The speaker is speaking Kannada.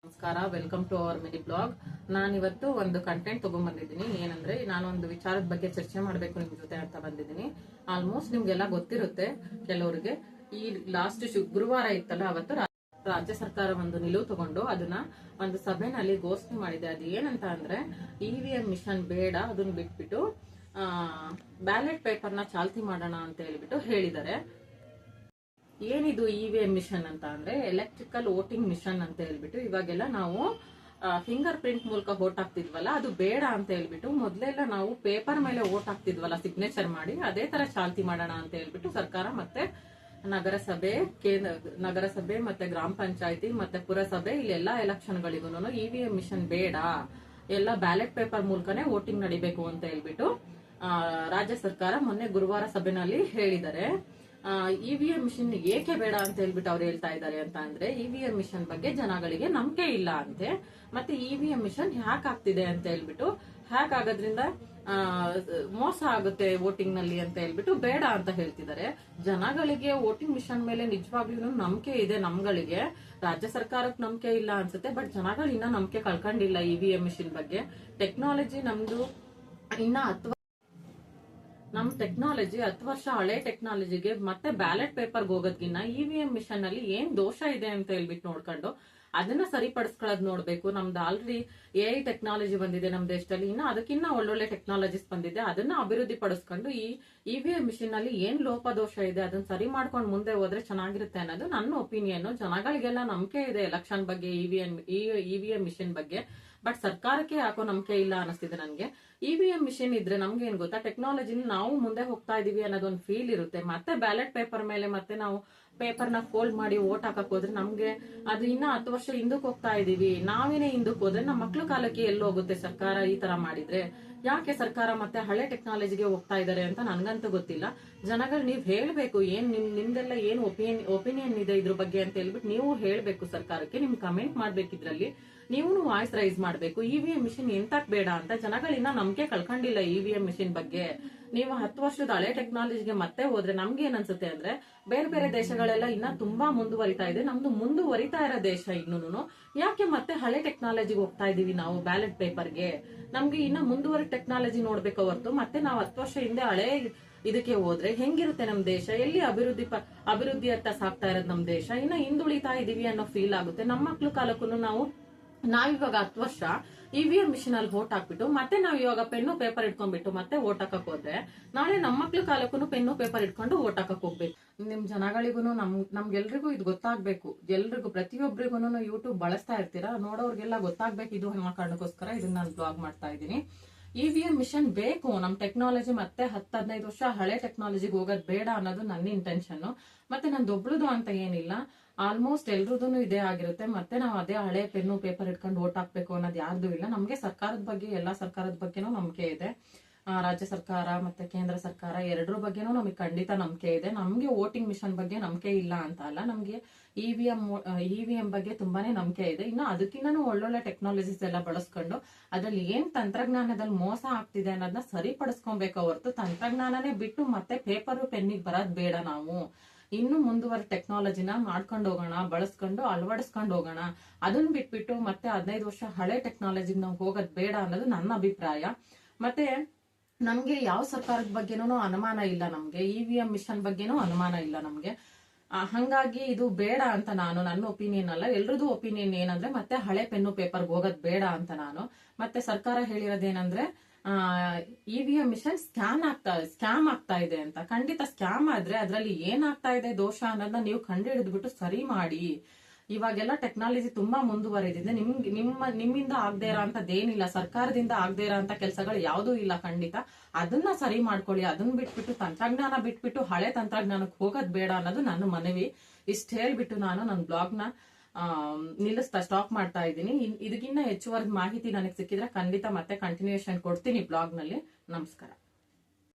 ನಮಸ್ಕಾರ, welcome to our mini blog. ನಾನಿವತ್ತು ಒಂದು ಕಂಟೆಂಟ್ ತಗೊಂಡ್ಬಂದಿದ್ದೀನಿ. ಏನಂದ್ರೆ, ನಾನು ಒಂದು ವಿಚಾರದ ಬಗ್ಗೆ ಚರ್ಚೆ ಮಾಡಬೇಕು ನಿಮ್ ಜೊತೆ ಅಂತ ಬಂದಿದ್ದೀನಿ. ಆಲ್ಮೋಸ್ಟ್ ನಿಮ್ಗೆಲ್ಲ ಗೊತ್ತಿರುತ್ತೆ ಕೆಲವರಿಗೆ. ಈ ಲಾಸ್ಟ್ ಗುರುವಾರ ಇತ್ತಲ್ಲ, ಅವತ್ತು ರಾಜ್ಯ ಸರ್ಕಾರ ಒಂದು ನಿಲುವು ತಗೊಂಡು ಅದನ್ನ ಒಂದು ಸಭೆನಲ್ಲಿ ಘೋಷಣೆ ಮಾಡಿದೆ. ಅದು ಏನಂತ ಅಂದ್ರೆ, EVM ಮಿಷನ್ ಬೇಡ, ಅದನ್ನ ಬಿಟ್ಬಿಟ್ಟು ಬ್ಯಾಲೆಟ್ ಪೇಪರ್ನ ಚಾಲ್ತಿ ಮಾಡೋಣ ಅಂತ ಹೇಳ್ಬಿಟ್ಟು ಹೇಳಿದ್ದಾರೆ. ಏನಿದು EVM ಮಿಷನ್ ಅಂತ ಅಂದ್ರೆ, ಎಲೆಕ್ಟ್ರಿಕಲ್ ವೋಟಿಂಗ್ ಮಿಷನ್ ಅಂತ ಹೇಳ್ಬಿಟ್ಟು, ಇವಾಗೆಲ್ಲ ನಾವು ಫಿಂಗರ್ ಪ್ರಿಂಟ್ ಮೂಲಕ ವೋಟ್ ಹಾಕ್ತಿದ್ವಲ್ಲ, ಅದು ಬೇಡ ಅಂತ ಹೇಳ್ಬಿಟ್ಟು, ಮೊದ್ಲೆಲ್ಲ ನಾವು ಪೇಪರ್ ಮೇಲೆ ವೋಟ್ ಹಾಕ್ತಿದ್ವಲ್ಲ ಸಿಗ್ನೇಚರ್ ಮಾಡಿ, ಅದೇ ತರ ಚಾಲ್ತಿ ಮಾಡೋಣ ಅಂತ ಹೇಳ್ಬಿಟ್ಟು ಸರ್ಕಾರ ಮತ್ತೆ ನಗರಸಭೆ ಮತ್ತೆ ಗ್ರಾಮ ಪಂಚಾಯತಿ ಮತ್ತೆ ಪುರಸಭೆ ಇಲ್ಲೆಲ್ಲಾ ಎಲೆಕ್ಷನ್ಗಳಿಗೂ EVM ಮಿಷನ್ ಬೇಡ, ಎಲ್ಲ ಬ್ಯಾಲೆಟ್ ಪೇಪರ್ ಮೂಲಕನೇ ವೋಟಿಂಗ್ ನಡಿಬೇಕು ಅಂತ ಹೇಳ್ಬಿಟ್ಟು ರಾಜ್ಯ ಸರ್ಕಾರ ಮೊನ್ನೆ ಗುರುವಾರ ಸಭೆನಲ್ಲಿ ಹೇಳಿದ್ದಾರೆ. EVM ಮಿಷನ್ ಏಕೆ ಬೇಡ ಅಂತ ಹೇಳ್ಬಿಟ್ಟು ಅವ್ರು ಹೇಳ್ತಾ ಇದ್ದಾರೆ ಅಂತ ಅಂದ್ರೆ, EVM ಮಿಷನ್ ಬಗ್ಗೆ ಜನಗಳಿಗೆ ನಂಬಿಕೆ ಇಲ್ಲ ಅಂತೆ. ಮತ್ತೆ EVM ಮಿಷನ್ ಹ್ಯಾಕ್ ಆಗ್ತಿದೆ ಅಂತ ಹೇಳ್ಬಿಟ್ಟು, ಹ್ಯಾಕ್ ಆಗೋದ್ರಿಂದ ಮೋಸ ಆಗುತ್ತೆ ವೋಟಿಂಗ್ ನಲ್ಲಿ ಅಂತ ಹೇಳ್ಬಿಟ್ಟು ಬೇಡ ಅಂತ ಹೇಳ್ತಿದ್ದಾರೆ. ಜನಗಳಿಗೆ ವೋಟಿಂಗ್ ಮಿಷನ್ ಮೇಲೆ ನಿಜವಾಗ್ಲೂ ನಂಬಿಕೆ ಇದೆ. ನಮ್ಗಳಿಗೆ ರಾಜ್ಯ ಸರ್ಕಾರಕ್ಕೆ ನಂಬಿಕೆ ಇಲ್ಲ ಅನ್ಸುತ್ತೆ, ಬಟ್ ಜನಗಳು ಇನ್ನ ನಂಬಿಕೆ ಕಳ್ಕೊಂಡಿಲ್ಲ EVM ಮಿಷನ್ ಬಗ್ಗೆ. ಟೆಕ್ನಾಲಜಿ ನಮ್ದು ಇನ್ನ ನಮ್ ಟೆಕ್ನಾಲಜಿ 10 ವರ್ಷ ಹಳೆ ಟೆಕ್ನಾಲಜಿಗೆ ಮತ್ತೆ ಬ್ಯಾಲೆಟ್ ಪೇಪರ್ಗೆ ಹೋಗೋದ್ಗಿನ್ನ EVM ಮಿಷನ್ ಅಲ್ಲಿ ಏನ್ ದೋಷ ಇದೆ ಅಂತ ಹೇಳ್ಬಿಟ್ಟು ನೋಡ್ಕೊಂಡು ಅದನ್ನ ಸರಿಪಡಿಸ್ಕೊಳ್ಳೋದ್ ನೋಡ್ಬೇಕು. ನಮ್ದು ಆಲ್ರೆಡಿ AI ಟೆಕ್ನಾಲಜಿ ಬಂದಿದೆ ನಮ್ ದೇಶದಲ್ಲಿ, ಇನ್ನ ಅದಕ್ಕಿನ್ನ ಒಳ್ಳೊಳ್ಳೆ ಟೆಕ್ನಾಲಜೀಸ್ ಬಂದಿದೆ. ಅದನ್ನ ಅಭಿವೃದ್ಧಿ ಪಡಿಸ್ಕೊಂಡು ಈ EVM ಮಿಷನ್ ಅಲ್ಲಿ ಏನ್ ಲೋಪದೋಷ ಇದೆ ಅದನ್ನ ಸರಿ ಮಾಡ್ಕೊಂಡು ಮುಂದೆ ಹೋದ್ರೆ ಚೆನ್ನಾಗಿರುತ್ತೆ ಅನ್ನೋದು ನನ್ನ ಒಪಿನಿಯನ್. ಜನಗಳಿಗೆಲ್ಲ ನಂಬಿಕೆ ಇದೆ ಎಲೆಕ್ಷನ್ ಬಗ್ಗೆ, EVM ಮಿಷನ್ ಬಗ್ಗೆ. ಬಟ್ ಸರ್ಕಾರಕ್ಕೆ ಯಾಕೋ ನಂಬಿಕೆ ಇಲ್ಲ ಅನಿಸ್ತಿದೆ ನನ್ಗೆ. EVM ಮಿಷನ್ ಇದ್ರೆ ನಮ್ಗೆ ಏನ್ ಗೊತ್ತಾ, ಟೆಕ್ನಾಲಜಿನ ನಾವು ಮುಂದೆ ಹೋಗ್ತಾ ಇದೀವಿ ಅನ್ನೋದೊಂದು ಫೀಲ್ ಇರುತ್ತೆ. ಮತ್ತೆ ಬ್ಯಾಲೆಟ್ ಪೇಪರ್ ಮೇಲೆ ಮತ್ತೆ ನಾವು ಪೇಪರ್ ನ ಫೋಲ್ಡ್ ಮಾಡಿ ವೋಟ್ ಹಾಕಕ್ ಹೋದ್ರೆ ನಮ್ಗೆ ಅದು ಇನ್ನ 10 ವರ್ಷ ಹಿಂದಕ್ಕೆ ಹೋಗ್ತಾ ಇದೀವಿ. ನಾವೇನೇ ಹಿಂದಕ್ಕೆ ಹೋದ್ರೆ ನಮ್ಮ ಮಕ್ಳು ಕಾಲಕ್ಕೆ ಎಲ್ಲಿ ಹೋಗುತ್ತೆ ಸರ್ಕಾರ ಈ ತರ ಮಾಡಿದ್ರೆ? ಯಾಕೆ ಸರ್ಕಾರ ಮತ್ತೆ ಹಳೆ ಟೆಕ್ನಾಲಜಿಗೆ ಹೋಗ್ತಾ ಇದಾರೆ ಅಂತ ನನ್ಗಂತೂ ಗೊತ್ತಿಲ್ಲ. ಜನಗಳು ನೀವ್ ಹೇಳ್ಬೇಕು, ಏನ್ ನಿಮ್ದೆಲ್ಲ ಏನ್ ಒಪಿನಿಯನ್ ಇದೆ ಇದ್ರ ಬಗ್ಗೆ ಅಂತ ಹೇಳ್ಬಿಟ್ಟು ನೀವು ಹೇಳ್ಬೇಕು ಸರ್ಕಾರಕ್ಕೆ. ನಿಮ್ ಕಮೆಂಟ್ ಮಾಡ್ಬೇಕಿದ್ರಲ್ಲಿ ನೀವು ವಾಯ್ಸ್ ರೈಸ್ ಮಾಡ್ಬೇಕು. EVM ಮಿಷನ್ ಎಂತಕ್ ಬೇಡ ಅಂತ. ಜನಗಳಿನ್ನ ನಂಬಿಕೆ ಕಳ್ಕೊಂಡಿಲ್ಲ EVM ಮಿಷನ್ ಬಗ್ಗೆ. ನೀವು 10 ವರ್ಷದ ಹಳೆ ಟೆಕ್ನಾಲಜಿಗೆ ಮತ್ತೆ ಹೋದ್ರೆ ನಮ್ಗೆ ಏನ್ ಅನ್ಸುತ್ತೆ ಅಂದ್ರೆ, ಬೇರೆ ಬೇರೆ ದೇಶಗಳೆಲ್ಲ ಇನ್ನ ತುಂಬಾ ಮುಂದುವರಿತಾ ಇದೆ, ನಮ್ದು ಮುಂದುವರಿತಾ ಇರೋ ದೇಶ ಇನ್ನೂನು ಯಾಕೆ ಮತ್ತೆ ಹಳೆ ಟೆಕ್ನಾಲಜಿಗೆ ಹೋಗ್ತಾ ಇದೀವಿ ನಾವು ಬ್ಯಾಲೆಟ್ ಪೇಪರ್ಗೆ? ನಮ್ಗೆ ಇನ್ನ ಮುಂದುವರಿದ ಟೆಕ್ನಾಲಜಿ ನೋಡ್ಬೇಕು ಹೊರತು ಮತ್ತೆ ನಾವು 10 ವರ್ಷ ಹಿಂದೆ ಹಳೆ ಇದಕ್ಕೆ ಹೋದ್ರೆ ಹೆಂಗಿರುತ್ತೆ ನಮ್ ದೇಶ? ಎಲ್ಲಿ ಅಭಿವೃದ್ಧಿ ಅತ್ತ ಸಾಕ್ತಾ ಇರೋದು ನಮ್ ದೇಶ? ಇನ್ನ ಹಿಂದುಳಿತಾ ಇದೀವಿ ಅನ್ನೋ ಫೀಲ್ ಆಗುತ್ತೆ. ನಮ್ಮ ಮಕ್ಳು ಕಾಲಕ್ಕೂ ನಾವಿವಾಗ 10 ವರ್ಷ EVM ಮಿಷನ್ ಅಲ್ಲಿ ವೋಟ್ ಹಾಕ್ಬಿಟ್ಟು ಮತ್ತೆ ನಾವ್ ಇವಾಗ ಪೆನ್ನು ಪೇಪರ್ ಇಟ್ಕೊಂಡ್ಬಿಟ್ಟು ಮತ್ತೆ ವೋಟ್ ಹಾಕಕ್ ಹೋದ್ರೆ, ನಾಳೆ ನಮ್ಮ ಮಕ್ಳು ಕಾಲಕ್ಕೂ ಪೆನ್ನು ಪೇಪರ್ ಇಟ್ಕೊಂಡು ವೋಟ್ ಹಾಕಕ್ ಹೋಗ್ಬೇಕು. ನಿಮ್ ಜನಗಳಿಗೂ ನಮ್ಗೆಲ್ರಿಗೂ ಇದು ಗೊತ್ತಾಗ್ಬೇಕು. ಎಲ್ರಿಗೂ ಪ್ರತಿಯೊಬ್ಬರಿಗೂ ಯೂಟ್ಯೂಬ್ ಬಳಸ್ತಾ ಇರ್ತೀರಾ, ನೋಡೋರ್ಗೆಲ್ಲ ಗೊತ್ತಾಗ್ಬೇಕು. ಇದು ಅನ್ನೋ ಕಾರಣಕ್ಕೋಸ್ಕರ ಇದನ್ನ ನಾನು ಬ್ಲಾಗ್ ಮಾಡ್ತಾ ಇದ್ದೀನಿ. EVM ಮಿಷನ್ ಬೇಕು. ನಮ್ ಟೆಕ್ನಾಲಜಿ ಮತ್ತೆ 10-15 ವರ್ಷ ಹಳೆ ಟೆಕ್ನಾಲಜಿಗೆ ಹೋಗೋದ್ ಬೇಡ ಅನ್ನೋದು ನನ್ನ ಇಂಟೆನ್ಷನ್. ಮತ್ತೆ ನಂದೊಬ್ಳುದು ಅಂತ ಏನಿಲ್ಲ, ಆಲ್ಮೋಸ್ಟ್ ಎಲ್ರದೂ ಇದೇ ಆಗಿರುತ್ತೆ. ಮತ್ತೆ ನಾವು ಅದೇ ಹಳೆ ಪೆನ್ನು ಪೇಪರ್ ಇಟ್ಕೊಂಡು ವೋಟ್ ಹಾಕ್ಬೇಕು ಅನ್ನೋದು ಯಾರ್ದು ಇಲ್ಲ. ನಮ್ಗೆ ಸರ್ಕಾರದ ಬಗ್ಗೆ, ಎಲ್ಲಾ ಸರ್ಕಾರದ ಬಗ್ಗೆನೂ ನಂಬಿಕೆ ಇದೆ. ರಾಜ್ಯ ಸರ್ಕಾರ ಮತ್ತೆ ಕೇಂದ್ರ ಸರ್ಕಾರ ಎರಡರ ಬಗ್ಗೆನೂ ನಮಗೆ ಖಂಡಿತ ನಂಬಿಕೆ ಇದೆ. ನಮ್ಗೆ ವೋಟಿಂಗ್ ಮಿಷನ್ ಬಗ್ಗೆ ನಂಬಿಕೆ ಇಲ್ಲ ಅಂತ ಅಲ್ಲ, ನಮ್ಗೆ EVM ಬಗ್ಗೆ ತುಂಬಾನೇ ನಂಬಿಕೆ ಇದೆ. ಇನ್ನು ಅದಕ್ಕಿಂತನೂ ಒಳ್ಳೊಳ್ಳೆ ಟೆಕ್ನಾಲಜೀಸ್ ಎಲ್ಲ ಬಳಸ್ಕೊಂಡು ಅದ್ರಲ್ಲಿ ಏನ್ ತಂತ್ರಜ್ಞಾನದಲ್ಲಿ ಮೋಸ ಆಗ್ತಿದೆ ಅನ್ನೋದನ್ನ ಸರಿಪಡಿಸ್ಕೊಬೇಕು ಹೊರತು ತಂತ್ರಜ್ಞಾನನೇ ಬಿಟ್ಟು ಮತ್ತೆ ಪೇಪರ್ ಪೆನ್ನಿಗೆ ಬರೋದ್ ಬೇಡ. ನಾವು ಇನ್ನು ಮುಂದುವರೆ ಟೆಕ್ನಾಲಜಿನ ಮಾಡ್ಕೊಂಡು ಹೋಗೋಣ, ಬಳಸ್ಕೊಂಡು ಅಳವಡಿಸ್ಕೊಂಡು ಹೋಗೋಣ. ಅದನ್ನ ಬಿಟ್ಬಿಟ್ಟು ಮತ್ತೆ 15 ವರ್ಷ ಹಳೆ ಟೆಕ್ನಾಲಜಿಗೆ ನಾವು ಹೋಗೋದ್ ಬೇಡ ಅನ್ನೋದು ನನ್ನ ಅಭಿಪ್ರಾಯ. ಮತ್ತೆ ನಮ್ಗೆ ಯಾವ ಸರ್ಕಾರದ ಬಗ್ಗೆನೂ ಅನುಮಾನ ಇಲ್ಲ. ನಮ್ಗೆ EVM ಮಿಷನ್ ಬಗ್ಗೆನೂ ಅನುಮಾನ ಇಲ್ಲ ನಮ್ಗೆ. ಹಂಗಾಗಿ ಇದು ಬೇಡ ಅಂತ ನನ್ನ ಒಪಿನಿಯನ್ ಅಲ್ಲ, ಎಲ್ರದ್ದು ಒಪಿನಿಯನ್ ಏನಂದ್ರೆ ಮತ್ತೆ ಹಳೆ ಪೆನ್ನು ಪೇಪರ್ಗೆ ಹೋಗೋದ್ ಬೇಡ ಅಂತ ನಾನು. ಮತ್ತೆ ಸರ್ಕಾರ ಹೇಳಿರೋದೇನಂದ್ರೆ, EVM ಮಿಷನ್ ಸ್ಕ್ಯಾಮ್ ಆಗ್ತಾ ಇದೆ ಅಂತ. ಖಂಡಿತ ಸ್ಕ್ಯಾಮ್ ಆದ್ರೆ ಅದ್ರಲ್ಲಿ ಏನಾಗ್ತಾ ಇದೆ ದೋಷ ಅನ್ನೋದನ್ನ ನೀವು ಕಂಡು ಹಿಡಿದ್ಬಿಟ್ಟು ಸರಿ ಮಾಡಿ. ಇವಾಗೆಲ್ಲ ಟೆಕ್ನಾಲಜಿ ತುಂಬಾ ಮುಂದುವರೆದಿದೆ. ನಿಮ್ಮಿಂದ ಆಗದೆ ಇರೋ ಅಂತದೇನಿಲ್ಲ, ಸರ್ಕಾರದಿಂದ ಆಗದೆ ಇರೋ ಅಂತ ಕೆಲಸಗಳು ಯಾವ್ದೂ ಇಲ್ಲ. ಖಂಡಿತ ಅದನ್ನ ಸರಿ ಮಾಡ್ಕೊಳ್ಳಿ. ಅದನ್ನ ಬಿಟ್ಬಿಟ್ಟು ತಂತ್ರಜ್ಞಾನ ಬಿಟ್ಬಿಟ್ಟು ಹಳೆ ತಂತ್ರಜ್ಞಾನಕ್ಕೆ ಹೋಗೋದ್ ಬೇಡ ಅನ್ನೋದು ನನ್ನ ಮನವಿ. ಇಷ್ಟ ಹೇಳ್ಬಿಟ್ಟು ನಾನು ನನ್ನ ಬ್ಲಾಗ್ ನ ಸ್ಟಾಪ್ ಮಾಡ್ತಾ ಇದ್ದೀನಿ. ಇದಕ್ಕಿನ್ನ ಹೆಚ್ಚುವರಿ ಮಾಹಿತಿ ನನಗೆ ಸಿಕ್ಕಿದ್ರೆ ಖಂಡಿತ ಮತ್ತೆ ಕಂಟಿನ್ಯೂಯೇಷನ್ ಕೊಡ್ತೀನಿ ಬ್ಲಾಗ್ ನಲ್ಲಿ. ನಮಸ್ಕಾರ.